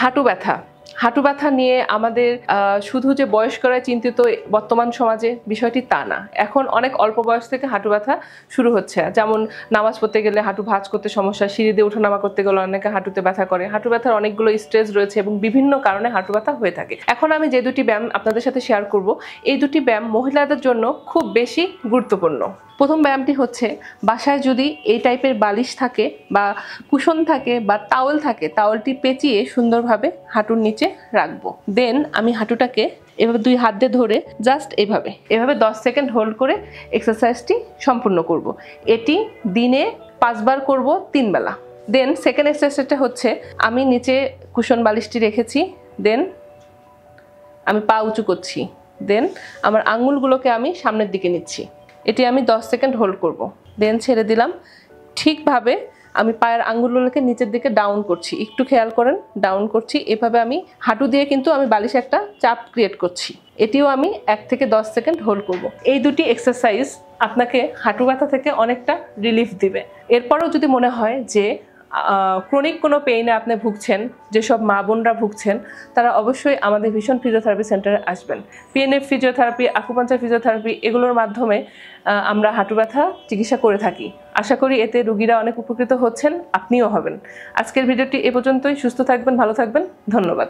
হাঁটু ব্যথা হাঁটু ব্যথা নিয়ে আমাদের শুধু যে বয়স্করা চিন্তিত বর্তমান সমাজে বিষয়টি তা না। এখন অনেক অল্প বয়স থেকে হাঁটু ব্যথা শুরু হচ্ছে। যেমন নামাজ পড়তে গেলে হাঁটু ভাঁজ করতে সমস্যা, সিঁড়ি দিয়ে ওঠানামা করতে গেলে অনেকে হাঁটুতে ব্যথা করে। হাঁটু ব্যথার অনেকগুলো স্টেজ রয়েছে এবং বিভিন্ন কারণে হাঁটু ব্যথা হয়ে থাকে। এখন আমি যে দুটি ব্যায়াম আপনাদের সাথে শেয়ার করব, এই দুটি ব্যায়াম মহিলাদের জন্য খুব বেশি গুরুত্বপূর্ণ। প্রথম ব্যায়ামটি হচ্ছে, বাসায় যদি এই টাইপের বালিশ থাকে বা কুশন থাকে বা টাওয়েল থাকে, টাওয়েলটি পেঁচিয়ে সুন্দরভাবে হাঁটুর নিচে রাখবো। দেন আমি হাঁটুটাকে এভাবে 2 হাত দিয়ে ধরে জাস্ট এভাবে 10 সেকেন্ড হোল্ড করে এক্সারসাইজটি সম্পূর্ণ করব। এটি দিনে 5 বার করব, 3 বেলা। দেন সেকেন্ড এক্সারসাইজটা হচ্ছে, আমি নিচে কুশন বালিশটি রেখেছি, দেন আমি পা উঁচু করছি, দেন আমার আঙ্গুলগুলোকে আমি সামনের দিকে নিচ্ছি। এটি আমি 10 সেকেন্ড হোল্ড করব, দেন ছেড়ে দিলাম। ঠিকভাবে আমি পায়ের আঙ্গুলগুলোকে নিচের দিকে ডাউন করছি, একটু খেয়াল করেন, ডাউন করছি। এভাবে আমি হাঁটু দিয়ে কিন্তু আমি বালিশে একটা চাপ ক্রিয়েট করছি। এটিও আমি 1 থেকে 10 সেকেন্ড হোল্ড করব। এই দুটি এক্সারসাইজ আপনাকে হাঁটু ব্যথা থেকে অনেকটা রিলিফ দিবে। এরপরও যদি মনে হয় যে ক্রনিক কোনো পেইনে আপনি ভুগছেন, যেসব মা বোনরা ভুগছেন, তারা অবশ্যই আমাদের ভিশন ফিজিওথেরাপি সেন্টারে আসবেন। পিএনএফ ফিজিওথেরাপি, আকুপাঞ্চার ফিজিওথেরাপি, এগুলোর মাধ্যমে আমরা হাঁটু ব্যথা চিকিৎসা করে থাকি। আশা করি এতে রোগীরা অনেক উপকৃত হচ্ছেন, আপনিও হবেন। আজকের ভিডিওটি এ পর্যন্তই। সুস্থ থাকবেন, ভালো থাকবেন, ধন্যবাদ।